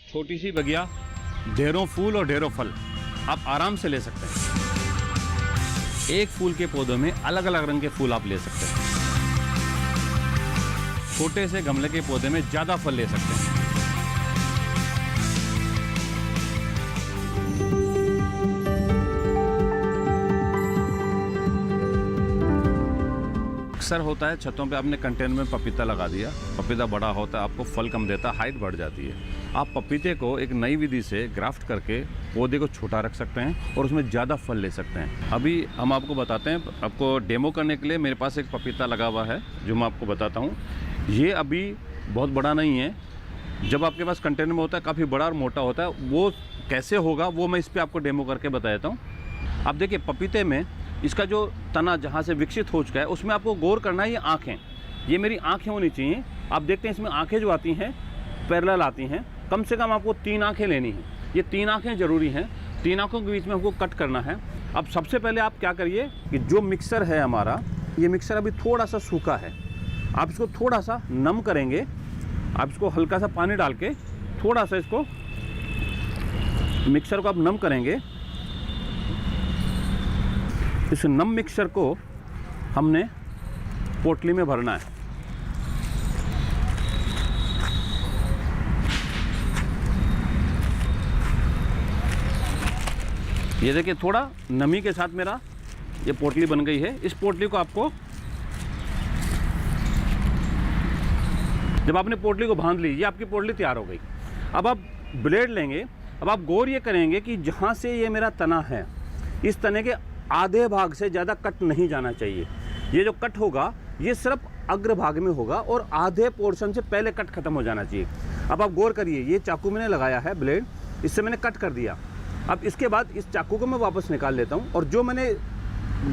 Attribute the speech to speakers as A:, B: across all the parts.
A: छोटी सी बगिया, ढेरों फूल और ढेरों फल आप आराम से ले सकते हैं। एक फूल के पौधों में अलग अलग रंग के फूल आप ले सकते हैं। छोटे से गमले के पौधे में ज़्यादा फल ले सकते हैं। अक्सर होता है छतों पे आपने कंटेनर में पपीता लगा दिया, पपीता बड़ा होता है, आपको फल कम देता, हाइट बढ़ जाती है। आप पपीते को एक नई विधि से ग्राफ्ट करके पौधे को छोटा रख सकते हैं और उसमें ज़्यादा फल ले सकते हैं। अभी हम आपको बताते हैं, आपको डेमो करने के लिए मेरे पास एक पपीता लगा हुआ है जो मैं आपको बताता हूँ। ये अभी बहुत बड़ा नहीं है, जब आपके पास कंटेनर में होता है काफ़ी बड़ा और मोटा होता है, वो कैसे होगा वो मैं इस पर आपको डेमो करके बता देता हूँ। आप देखिए पपीते में इसका जो तना जहाँ से विकसित हो चुका है उसमें आपको गौर करना है, ये आँखें, ये मेरी आँखें होनी चाहिए। आप देखते हैं इसमें आँखें जो आती हैं पैरेलल आती हैं, कम से कम आपको 3 आँखें लेनी हैं। ये 3 आँखें ज़रूरी हैं, 3 आँखों के बीच में आपको कट करना है। अब सबसे पहले आप क्या करिए कि जो मिक्सर है हमारा, ये मिक्सर अभी थोड़ा सा सूखा है, आप इसको थोड़ा सा नम करेंगे। आप इसको हल्का सा पानी डाल के थोड़ा सा इसको मिक्सर को आप नम करेंगे। इस नम मिक्सचर को हमने पोटली में भरना है। ये देखिए थोड़ा नमी के साथ मेरा ये पोटली बन गई है। इस पोटली को आपको, जब आपने पोटली को बांध ली, ये आपकी पोटली तैयार हो गई। अब आप ब्लेड लेंगे। अब आप गौर ये करेंगे कि जहाँ से ये मेरा तना है, इस तने के आधे भाग से ज़्यादा कट नहीं जाना चाहिए। ये जो कट होगा ये सिर्फ अग्र भाग में होगा और आधे पोर्शन से पहले कट खत्म हो जाना चाहिए। अब आप गौर करिए, ये चाकू मैंने लगाया है ब्लेड, इससे मैंने कट कर दिया। अब इसके बाद इस चाकू को मैं वापस निकाल लेता हूँ और जो मैंने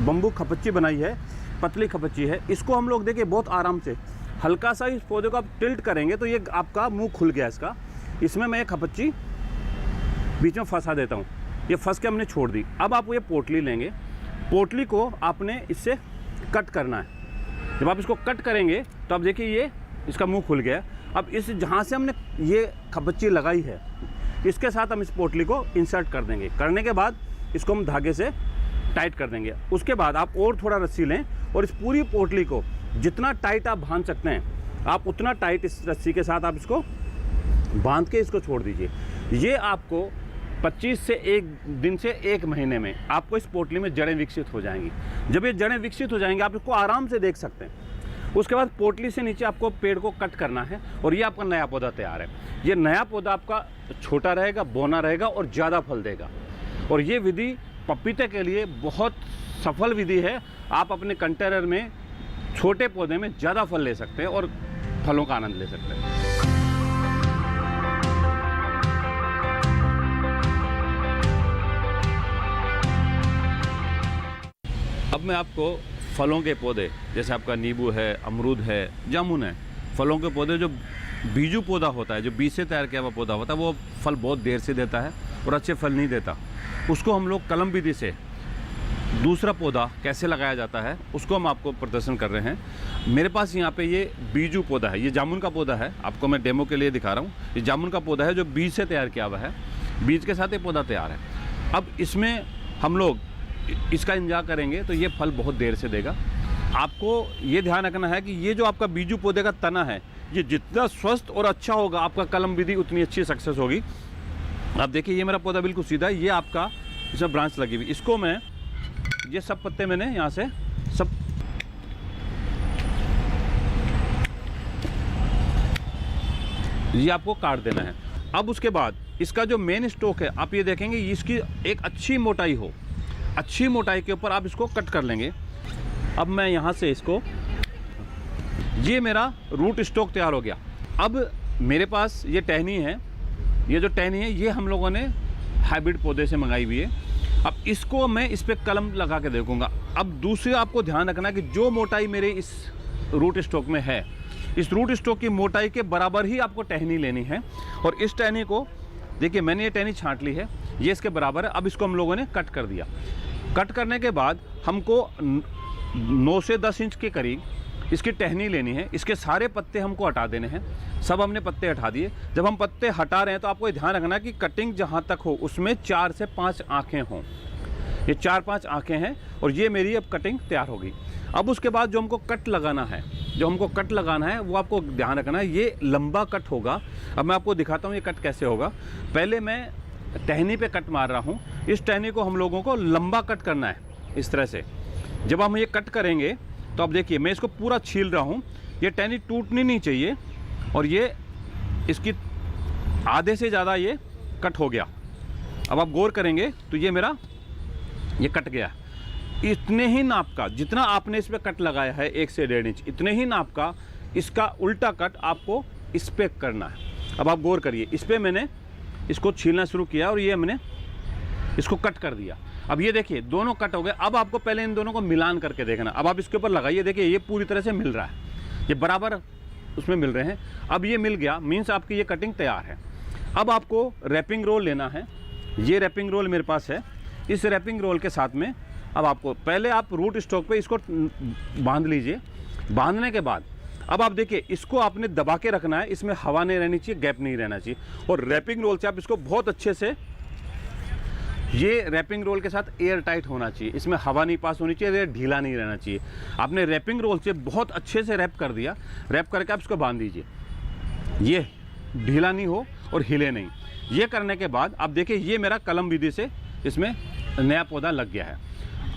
A: बम्बू खपच्ची बनाई है, पतली खपच्ची है, इसको हम लोग देखिए बहुत आराम से हल्का सा इस पौधे को आप टिल्ट करेंगे तो ये आपका मुंह खुल गया इसका। इसमें मैं एक खपच्ची बीच में फंसा देता हूँ, ये फंस के हमने छोड़ दी। अब आप ये पोटली लेंगे, पोटली को आपने इससे कट करना है। जब आप इसको कट करेंगे तो आप देखिए ये इसका मुंह खुल गया। अब इस जहाँ से हमने ये खपच्ची लगाई है, इसके साथ हम इस पोटली को इंसर्ट कर देंगे। करने के बाद इसको हम धागे से टाइट कर देंगे। उसके बाद आप और थोड़ा रस्सी लें और इस पूरी पोटली को जितना टाइट आप बांध सकते हैं, आप उतना टाइट इस रस्सी के साथ आप इसको बांध के इसको छोड़ दीजिए। ये आपको 25 से 1 दिन से 1 महीने में आपको इस पोटली में जड़ें विकसित हो जाएंगी। जब ये जड़ें विकसित हो जाएंगी आप इसको आराम से देख सकते हैं। उसके बाद पोटली से नीचे आपको पेड़ को कट करना है और ये आपका नया पौधा तैयार है। ये नया पौधा आपका छोटा रहेगा, बौना रहेगा और ज़्यादा फल देगा। और ये विधि पपीते के लिए बहुत सफल विधि है। आप अपने कंटेनर में छोटे पौधे में ज़्यादा फल ले सकते हैं और फलों का आनंद ले सकते हैं। अब मैं आपको फलों के पौधे, जैसे आपका नींबू है, अमरूद है, जामुन है, फलों के पौधे जो बीजू पौधा होता है, जो बीज से तैयार किया हुआ पौधा होता है, वो फल बहुत देर से देता है और अच्छे फल नहीं देता। उसको हम लोग कलम विधि से दूसरा पौधा कैसे लगाया जाता है उसको हम आपको प्रदर्शन कर रहे हैं। मेरे पास यहाँ पे ये बीजू पौधा है, ये जामुन का पौधा है, आपको मैं डेमो के लिए दिखा रहा हूँ। ये जामुन का पौधा है जो बीज से तैयार किया हुआ है, बीज के साथ ये पौधा तैयार है। अब इसमें हम लोग इसका इंतजार करेंगे तो ये फल बहुत देर से देगा। आपको ये ध्यान रखना है कि ये जो आपका बीजू पौधे का तना है, ये जितना स्वस्थ और अच्छा होगा, आपका कलम विधि उतनी अच्छी सक्सेस होगी। आप देखिए ये मेरा पौधा बिल्कुल सीधा है, ये आपका इसमें ब्रांच लगी हुई। इसको मैं, ये सब पत्ते मैंने यहाँ से सब ये आपको काट देना है। अब उसके बाद इसका जो मेन स्टॉक है, आप ये देखेंगे इसकी एक अच्छी मोटाई हो, अच्छी मोटाई के ऊपर आप इसको कट कर लेंगे। अब मैं यहाँ से इसको, ये मेरा रूट स्टॉक तैयार हो गया। अब मेरे पास ये टहनी है, ये जो टहनी है ये हम लोगों ने हाइब्रिड पौधे से मंगाई हुई है। अब इसको मैं इस पर कलम लगा के देखूँगा। अब दूसरे आपको ध्यान रखना कि जो मोटाई मेरे इस रूट स्टॉक में है, इस रूट स्टॉक की मोटाई के बराबर ही आपको टहनी लेनी है। और इस टहनी को देखिए मैंने ये टहनी छांट ली है, ये इसके बराबर है। अब इसको हम लोगों ने कट कर दिया। कट करने के बाद हमको 9 से 10 इंच के करीब इसकी टहनी लेनी है, इसके सारे पत्ते हमको हटा देने हैं। सब हमने पत्ते हटा दिए। जब हम पत्ते हटा रहे हैं तो आपको ध्यान रखना कि कटिंग जहाँ तक हो उसमें 4 से 5 आँखें हों। ये 4-5 आँखें हैं और ये मेरी अब कटिंग तैयार होगी। अब उसके बाद जो हमको कट लगाना है, वो आपको ध्यान रखना है, ये लंबा कट होगा। अब मैं आपको दिखाता हूँ ये कट कैसे होगा। पहले मैं टहनी पे कट मार रहा हूँ। इस टहनी को हम लोगों को लंबा कट करना है इस तरह से। जब हम ये कट करेंगे तो अब देखिए मैं इसको पूरा छील रहा हूँ। ये टहनी टूटनी नहीं चाहिए और ये इसकी आधे से ज़्यादा ये कट हो गया। अब आप गौर करेंगे तो ये मेरा ये कट गया। इतने ही नाप का जितना आपने इस पर कट लगाया है 1 से 1.5 इंच, इतने ही नाप का इसका उल्टा कट आपको इस पर करना है। अब आप गौर करिए, इस पर मैंने इसको छीलना शुरू किया और ये मैंने इसको कट कर दिया। अब ये देखिए दोनों कट हो गए। अब आपको पहले इन दोनों को मिलान करके देखना। अब आप इसके ऊपर लगाइए, देखिए ये पूरी तरह से मिल रहा है, ये बराबर उसमें मिल रहे हैं। अब ये मिल गया, मीन्स आपकी ये कटिंग तैयार है। अब आपको रैपिंग रोल लेना है। ये रैपिंग रोल मेरे पास है। इस रैपिंग रोल के साथ में अब आपको पहले आप रूट स्टॉक पे इसको बांध लीजिए। बांधने के बाद अब आप देखिए इसको आपने दबा के रखना है, इसमें हवा नहीं रहनी चाहिए, गैप नहीं रहना चाहिए। और रैपिंग रोल से आप इसको बहुत अच्छे से, ये रैपिंग रोल के साथ एयर टाइट होना चाहिए, इसमें हवा नहीं पास होनी चाहिए, ये ढीला नहीं रहना चाहिए। आपने रैपिंग रोल से बहुत अच्छे से रैप कर दिया। रैप करके आप इसको बांध दीजिए, ये ढीला नहीं हो और हिले नहीं। ये करने के बाद अब देखिए ये मेरा कलम विधि से इसमें नया पौधा लग गया है।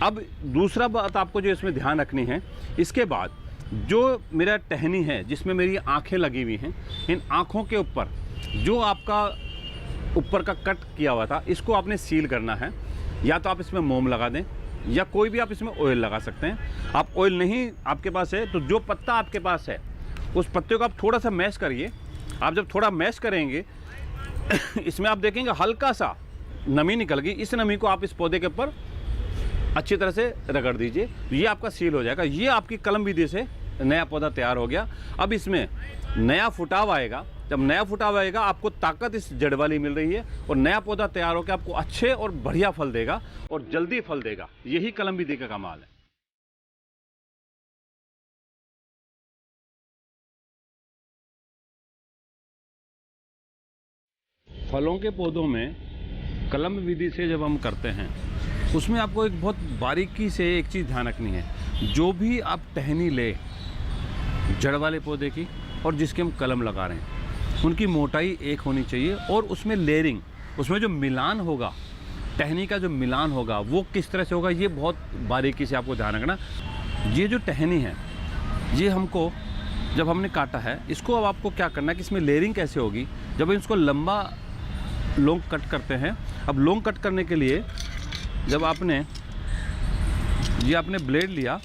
A: अब दूसरा बात आपको जो इसमें ध्यान रखनी है, इसके बाद जो मेरा टहनी है जिसमें मेरी आँखें लगी हुई हैं, इन आँखों के ऊपर जो आपका ऊपर का कट किया हुआ था इसको आपने सील करना है। या तो आप इसमें मोम लगा दें या कोई भी आप इसमें ऑयल लगा सकते हैं। आप ऑयल नहीं आपके पास है तो जो पत्ता आपके पास है उस पत्ते को आप थोड़ा सा मैश करिए। आप जब थोड़ा मैश करेंगे इसमें आप देखेंगे हल्का सा नमी निकल गई। इस नमी को आप इस पौधे के ऊपर अच्छी तरह से रगड़ दीजिए, ये आपका सील हो जाएगा। ये आपकी कलम विधि से नया पौधा तैयार हो गया। अब इसमें नया फुटाव आएगा। जब नया फुटाव आएगा आपको ताकत इस जड़ वाली मिल रही है और नया पौधा तैयार होकर आपको अच्छे और बढ़िया फल देगा और जल्दी फल देगा। यही कलम विधि का कमाल है। फलों के पौधों में कलम विधि से जब हम करते हैं उसमें आपको एक बहुत बारीकी से एक चीज़ ध्यान रखनी है। जो भी आप टहनी ले जड़ वाले पौधे की और जिसके हम कलम लगा रहे हैं उनकी मोटाई एक होनी चाहिए और उसमें लेयरिंग, उसमें जो मिलान होगा, टहनी का जो मिलान होगा वो किस तरह से होगा ये बहुत बारीकी से आपको ध्यान रखना। ये जो टहनी है ये हमको जब हमने काटा है इसको अब आपको क्या करना है कि इसमें लेयरिंग कैसे होगी। जब इसको लंबा लॉन्ग कट करते हैं, अब लॉन्ग कट करने के लिए जब आपने ब्लेड लिया,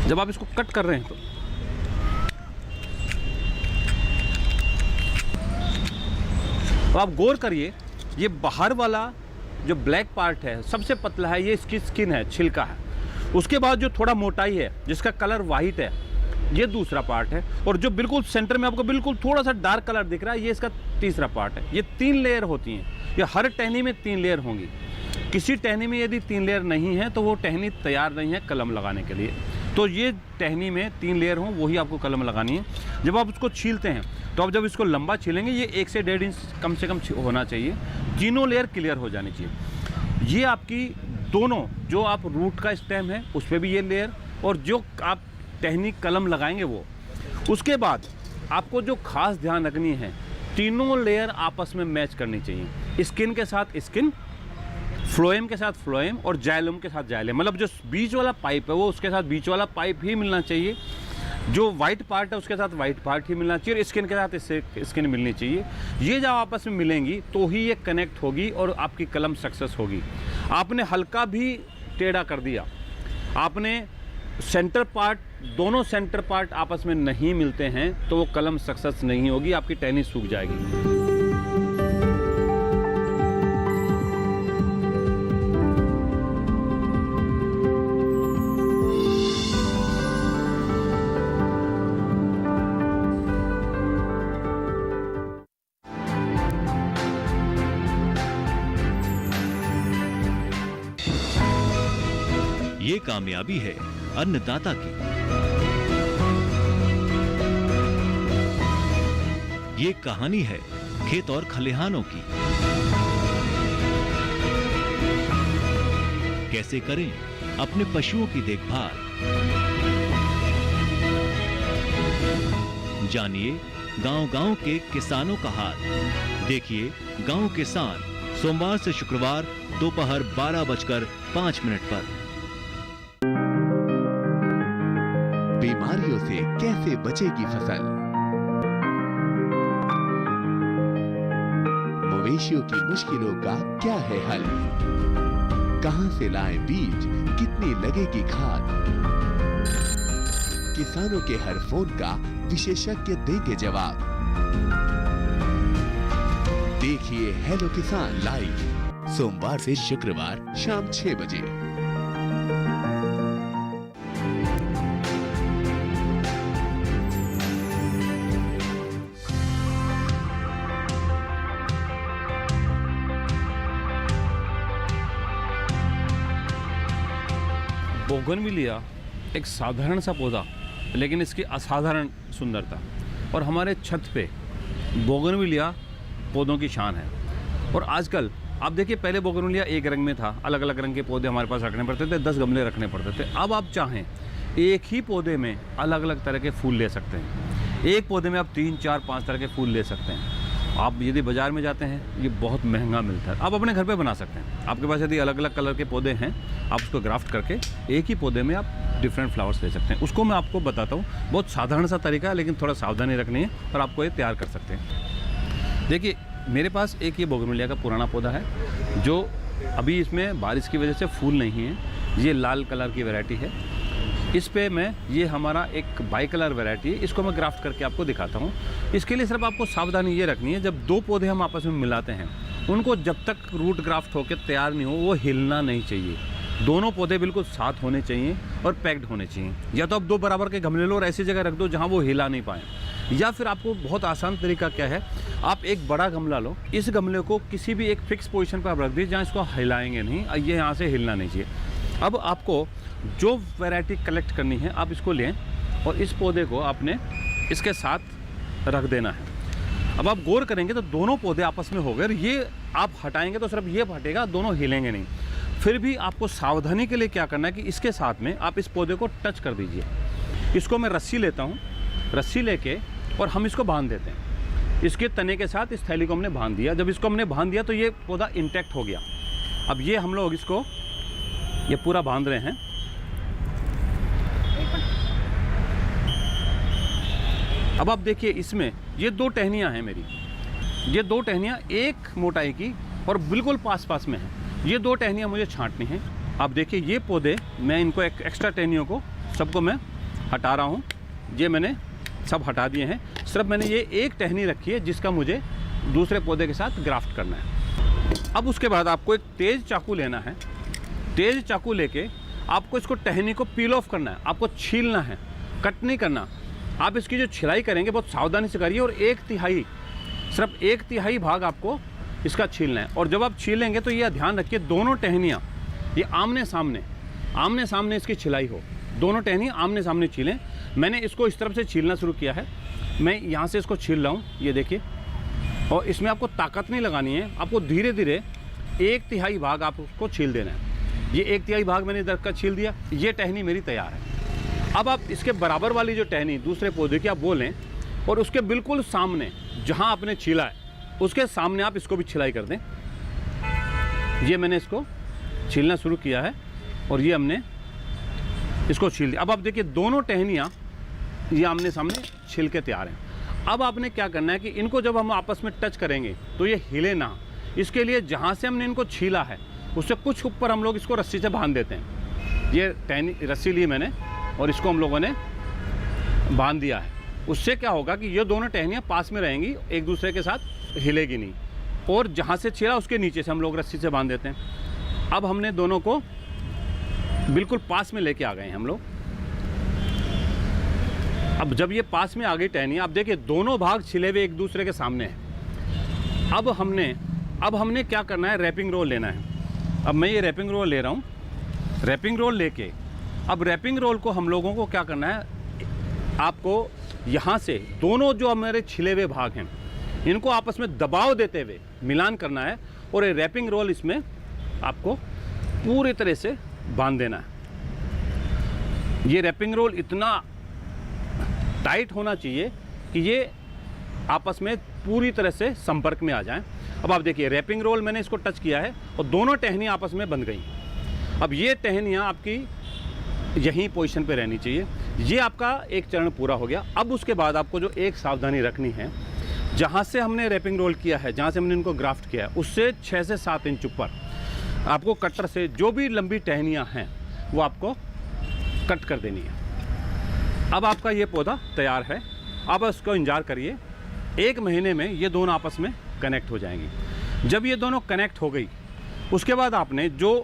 A: जब आप इसको कट कर रहे हैं तो आप गौर करिए ये बाहर वाला जो ब्लैक पार्ट है सबसे पतला है, ये इसकी स्किन है, छिलका है। उसके बाद जो थोड़ा मोटाई है जिसका कलर वाइट है ये दूसरा पार्ट है और जो बिल्कुल सेंटर में आपको बिल्कुल थोड़ा सा डार्क कलर दिख रहा है ये इसका तीसरा पार्ट है। ये 3 लेयर होती हैं। ये हर टहनी में 3 लेयर होंगी। किसी टहनी में यदि 3 लेयर नहीं है तो वो टहनी तैयार नहीं है कलम लगाने के लिए। तो ये टहनी में 3 लेयर हों वही आपको कलम लगानी है। जब आप उसको छीलते हैं तो आप जब इसको लंबा छीलेंगे ये 1 से 1.5 इंच कम से कम होना चाहिए। तीनों लेयर क्लियर हो जानी चाहिए। ये आपकी दोनों जो आप रूट का स्टेम है उस पर भी ये लेयर और जो आप टहनी कलम लगाएंगे वो। उसके बाद आपको जो खास ध्यान रखनी है, तीनों लेयर आपस में मैच करनी चाहिए। स्किन के साथ स्किन, फ्लोएम के साथ फ्लोएम और जाइलम के साथ जाइलम। मतलब जो बीच वाला पाइप है वो उसके साथ बीच वाला पाइप ही मिलना चाहिए। जो वाइट पार्ट है उसके साथ वाइट पार्ट ही मिलना चाहिए और स्किन के साथ इससे स्किन मिलनी चाहिए। ये जब आपस में मिलेंगी तो ही ये कनेक्ट होगी और आपकी कलम सक्सेस होगी। आपने हल्का भी टेढ़ा कर दिया, आपने सेंटर पार्ट, दोनों सेंटर पार्ट आपस में नहीं मिलते हैं तो वो कलम सक्सेस नहीं होगी, आपकी टहनी सूख जाएगी।
B: ये कामयाबी है अन्नदाता की। ये कहानी है खेत और खलिहानों की। कैसे करें अपने पशुओं की देखभाल, जानिए गांव-गांव के किसानों का हाल। देखिए गांव किसान सोमवार से शुक्रवार दोपहर 12:05 पर।
C: बीमारियों से कैसे बचेगी फसल, मवेशियों की मुश्किलों का क्या है हल, कहां से लाएं बीज, कितनी लगेगी खाद, किसानों के हर फोन का विशेषज्ञ देंगे जवाब। देखिए हेलो किसान लाइव सोमवार से शुक्रवार शाम 6 बजे।
A: बोगनविलिया एक साधारण सा पौधा, लेकिन इसकी असाधारण सुंदरता, और हमारे छत पे बोगनविलिया पौधों की शान है। और आजकल आप देखिए, पहले बोगनविलिया एक रंग में था, अलग अलग रंग के पौधे हमारे पास रखने पड़ते थे, 10 गमले रखने पड़ते थे। अब आप चाहें एक ही पौधे में अलग अलग तरह के फूल ले सकते हैं। एक पौधे में आप 3, 4, 5 तरह के फूल ले सकते हैं। आप यदि बाज़ार में जाते हैं, ये बहुत महंगा मिलता है। आप अपने घर पे बना सकते हैं। आपके पास यदि अलग अलग कलर के पौधे हैं, आप उसको ग्राफ्ट करके एक ही पौधे में आप डिफरेंट फ्लावर्स ले सकते हैं। उसको मैं आपको बताता हूँ। बहुत साधारण सा तरीका है, लेकिन थोड़ा सावधानी रखनी है और आपको ये तैयार कर सकते हैं। देखिए, मेरे पास एक ये बोगनविलिया का पुराना पौधा है, जो अभी इसमें बारिश की वजह से फूल नहीं है। ये लाल कलर की वैरायटी है। इस पे मैं, ये हमारा एक बाई कलर वैरायटी है, इसको मैं ग्राफ्ट करके आपको दिखाता हूँ। इसके लिए सिर्फ आपको सावधानी ये रखनी है, जब दो पौधे हम आपस में मिलाते हैं, उनको जब तक रूट ग्राफ्ट होकर तैयार नहीं हो, वो हिलना नहीं चाहिए। दोनों पौधे बिल्कुल साथ होने चाहिए और पैक्ड होने चाहिए। या तो आप 2 बराबर के गमले लो और ऐसी जगह रख दो जहाँ वो हिला नहीं पाए, या फिर आपको बहुत आसान तरीका क्या है, आप एक बड़ा गमला लो, इस गमले को किसी भी एक फिक्स पोजीशन पर आप रख दीजिए जहाँ इसको हिलाएंगे नहीं, ये यहाँ से हिलना नहीं चाहिए। अब आपको जो वैरायटी कलेक्ट करनी है, आप इसको लें और इस पौधे को आपने इसके साथ रख देना है। अब आप गौर करेंगे तो दोनों पौधे आपस में हो गए। ये आप हटाएंगे तो सिर्फ ये हटेगा, दोनों हिलेंगे नहीं। फिर भी आपको सावधानी के लिए क्या करना है कि इसके साथ में आप इस पौधे को टच कर दीजिए। इसको मैं रस्सी लेता हूँ, रस्सी लेके और हम इसको बांध देते हैं। इसके तने के साथ इस थैली को हमने बांध दिया। जब इसको हमने बांध दिया तो ये पौधा इंटैक्ट हो गया। अब ये हम लोग इसको ये पूरा बांध रहे हैं। अब आप देखिए, इसमें ये 2 टहनियाँ हैं मेरी। ये 2 टहनियाँ एक मोटाई की और बिल्कुल पास पास में हैं। ये 2 टहनियाँ मुझे छांटनी हैं। आप देखिए, ये पौधे मैं इनको एक एक्स्ट्रा टहनियों को सबको मैं हटा रहा हूँ। ये मैंने सब हटा दिए हैं। सिर्फ मैंने ये एक टहनी रखी है जिसका मुझे दूसरे पौधे के साथ ग्राफ्ट करना है। अब उसके बाद आपको एक तेज़ चाकू लेना है। तेज़ चाकू लेके आपको इसको टहनी को पील ऑफ करना है। आपको छीलना है, कट नहीं करना। आप इसकी जो छिलाई करेंगे बहुत सावधानी से करिए और 1/3, सिर्फ 1/3 भाग आपको इसका छीलना है। और जब आप छीलेंगे तो ये ध्यान रखिए, दोनों टहनियाँ ये आमने सामने इसकी छिलाई हो। दोनों टहनियाँ आमने सामने छीलें। मैंने इसको इस तरफ से छीलना शुरू किया है। मैं यहाँ से इसको छील रहा हूँ, ये देखिए। और इसमें आपको ताकत नहीं लगानी है, आपको धीरे धीरे 1/3 भाग आप उसको छील देना है। ये 1/3 भाग मैंने इधर का छील दिया। ये टहनी मेरी तैयार है। अब आप इसके बराबर वाली जो टहनी दूसरे पौधे की आप वो लें और उसके बिल्कुल सामने जहाँ आपने छीला है उसके सामने आप इसको भी छिलाई कर दें। ये मैंने इसको छीलना शुरू किया है और ये हमने इसको छील दिया। अब आप देखिए, दोनों टहनियाँ ये आमने सामने छिल के तैयार हैं। अब आपने क्या करना है कि इनको जब हम आपस में टच करेंगे तो ये हिले ना। इसके लिए जहाँ से हमने इनको छीला है उससे कुछ ऊपर हम लोग इसको रस्सी से बांध देते हैं। ये टहनी रस्सी ली मैंने और इसको हम लोगों ने बांध दिया है। उससे क्या होगा कि ये दोनों टहनियाँ पास में रहेंगी, एक दूसरे के साथ हिलेगी नहीं। और जहाँ से छीला उसके नीचे से हम लोग रस्सी से बांध देते हैं। अब हमने दोनों को बिल्कुल पास में लेके आ गए हैं हम लोग। अब जब ये पास में आ गई टहनियाँ, अब देखिए दोनों भाग छिले हुए एक दूसरे के सामने हैं। अब हमने क्या करना है, रैपिंग रोल लेना है। अब मैं ये रैपिंग रोल ले रहा हूँ रैपिंग रोल लेके, अब रैपिंग रोल को हम लोगों को क्या करना है, आपको यहाँ से दोनों जो हमारे छिले हुए भाग हैं इनको आपस में दबाव देते हुए मिलान करना है और ये रैपिंग रोल इसमें आपको पूरी तरह से बांध देना है। ये रैपिंग रोल इतना टाइट होना चाहिए कि ये आपस में पूरी तरह से संपर्क में आ जाएं। अब आप देखिए रैपिंग रोल मैंने इसको टच किया है और दोनों टहनियाँ आपस में बंध गई। अब ये टहनियाँ आपकी यहीं पोजीशन पे रहनी चाहिए। ये आपका एक चरण पूरा हो गया। अब उसके बाद आपको जो एक सावधानी रखनी है, जहाँ से हमने रैपिंग रोल किया है, जहाँ से हमने इनको ग्राफ्ट किया है, उससे 6 से 7 इंच ऊपर आपको कटर से जो भी लंबी टहनियाँ हैं वो आपको कट कर देनी है। अब आपका ये पौधा तैयार है। अब उसको इंतजार करिए, 1 महीने में ये दोनों आपस में कनेक्ट हो जाएंगी। जब ये दोनों कनेक्ट हो गई, उसके बाद आपने जो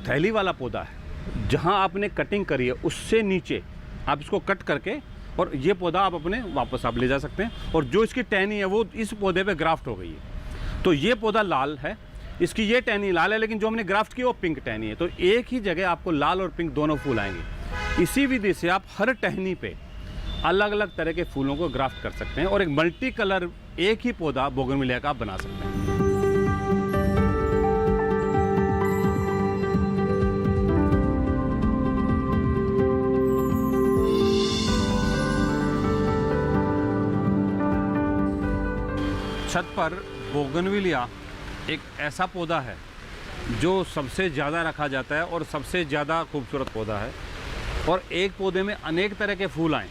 A: थैली वाला पौधा है, जहाँ आपने कटिंग करी है उससे नीचे आप इसको कट करके और ये पौधा आप अपने वापस आप ले जा सकते हैं। और जो इसकी टहनी है वो इस पौधे पे ग्राफ्ट हो गई है। तो ये पौधा लाल है, इसकी ये टहनी लाल है, लेकिन जो हमने ग्राफ्ट की वो पिंक टहनी है। तो एक ही जगह आपको लाल और पिंक दोनों फूल आएंगे। इसी विधि से आप हर टहनी पे अलग अलग तरह के फूलों को ग्राफ्ट कर सकते हैं और एक मल्टी कलर एक ही पौधा बोगनविलिया का आप बना सकते हैं। छत पर बोगनविलिया एक ऐसा पौधा है जो सबसे ज़्यादा रखा जाता है और सबसे ज़्यादा खूबसूरत पौधा है। और एक पौधे में अनेक तरह के फूल आएँ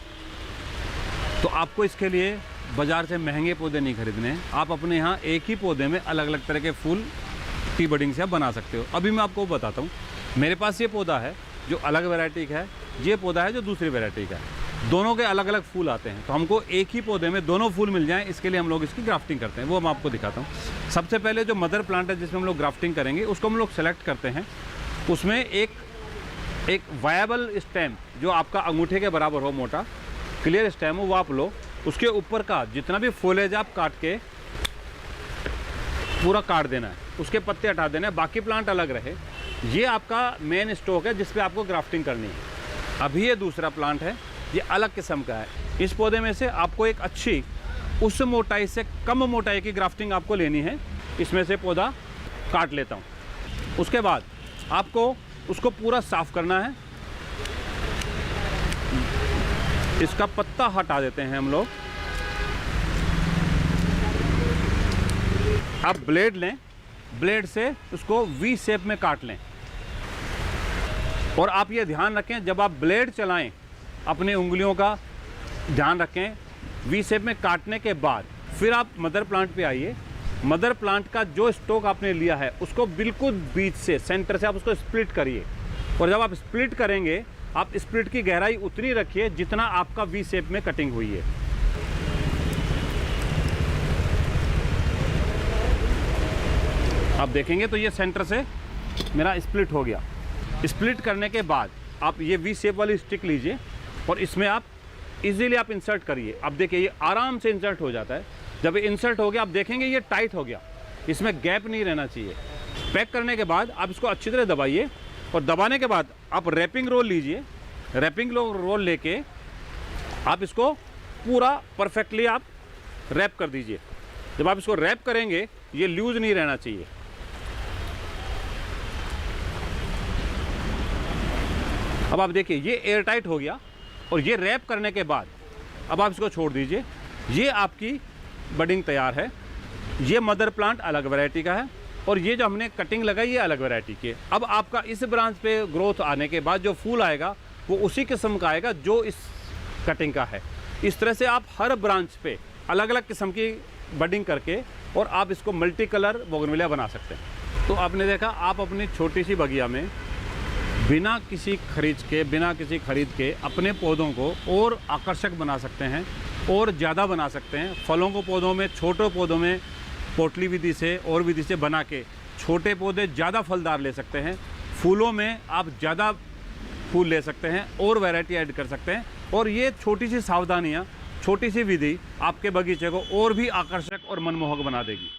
A: तो आपको इसके लिए बाज़ार से महंगे पौधे नहीं खरीदने। आप अपने यहाँ एक ही पौधे में अलग अलग तरह के फूल टी बडिंग से आप बना सकते हो। अभी मैं आपको बताता हूँ। मेरे पास ये पौधा है जो अलग वैरायटी का है, ये पौधा है जो दूसरी वैरायटी का है। दोनों के अलग अलग फूल आते हैं, तो हमको एक ही पौधे में दोनों फूल मिल जाएं, इसके लिए हम लोग इसकी ग्राफ्टिंग करते हैं। वो मैं आपको दिखाता हूँ। सबसे पहले जो मदर प्लांट है जिसमें हम लोग ग्राफ्टिंग करेंगे, उसको हम लोग सेलेक्ट करते हैं। उसमें एक वायबल स्टेम जो आपका अंगूठे के बराबर हो, मोटा क्लियर स्टेम हो, वो आप लो। उसके ऊपर का जितना भी फॉलेज आप काट के पूरा काट देना है, उसके पत्ते हटा देना है, बाकी प्लांट अलग रहे। ये आपका मेन स्टॉक है जिस पे आपको ग्राफ्टिंग करनी है। अभी ये दूसरा प्लांट है, ये अलग किस्म का है। इस पौधे में से आपको एक अच्छी उस मोटाई से कम मोटाई की ग्राफ्टिंग आपको लेनी है। इसमें से पौधा काट लेता हूँ। उसके बाद आपको उसको पूरा साफ करना है। इसका पत्ता हटा देते हैं हम लोग। आप ब्लेड लें, ब्लेड से उसको वी शेप में काट लें। और आप ये ध्यान रखें, जब आप ब्लेड चलाएं अपनी उंगलियों का ध्यान रखें। वी शेप में काटने के बाद फिर आप मदर प्लांट पे आइए। मदर प्लांट का जो स्टॉक आपने लिया है उसको बिल्कुल बीच से, सेंटर से आप उसको स्प्लिट करिए। और जब आप स्प्लिट करेंगे, आप स्प्लिट की गहराई उतनी रखिए जितना आपका वी शेप में कटिंग हुई है। आप देखेंगे तो ये सेंटर से मेरा स्प्लिट हो गया। स्प्लिट करने के बाद आप ये वी शेप वाली स्टिक लीजिए और इसमें आप इजीली आप इंसर्ट करिए। अब देखिए ये आराम से इंसर्ट हो जाता है। जब ये इंसर्ट हो गया, आप देखेंगे ये टाइट हो गया, इसमें गैप नहीं रहना चाहिए। पैक करने के बाद आप इसको अच्छी तरह दबाइए और दबाने के बाद आप रैपिंग रोल लीजिए। रैपिंग रोल लेके आप इसको पूरा परफेक्टली आप रैप कर दीजिए। जब आप इसको रैप करेंगे, ये लूज नहीं रहना चाहिए। अब आप देखिए ये एयर टाइट हो गया। और ये रैप करने के बाद अब आप इसको छोड़ दीजिए। ये आपकी बडिंग तैयार है। ये मदर प्लांट अलग वैरायटी का है और ये जो हमने कटिंग लगाई ये अलग वैरायटी की है। अब आपका इस ब्रांच पे ग्रोथ आने के बाद जो फूल आएगा वो उसी किस्म का आएगा जो इस कटिंग का है। इस तरह से आप हर ब्रांच पे अलग अलग किस्म की बडिंग करके और आप इसको मल्टी कलर बोगनविलिया बना सकते हैं। तो आपने देखा, आप अपनी छोटी सी बगिया में बिना किसी खरीद के अपने पौधों को और आकर्षक बना सकते हैं और ज़्यादा बना सकते हैं। फलों को पौधों में, छोटे पौधों में पोटली विधि से और विधि से बना के छोटे पौधे ज़्यादा फलदार ले सकते हैं। फूलों में आप ज़्यादा फूल ले सकते हैं और वैरायटी ऐड कर सकते हैं। और ये छोटी सी सावधानियाँ, छोटी सी विधि आपके बगीचे को और भी आकर्षक और मनमोहक बना देगी।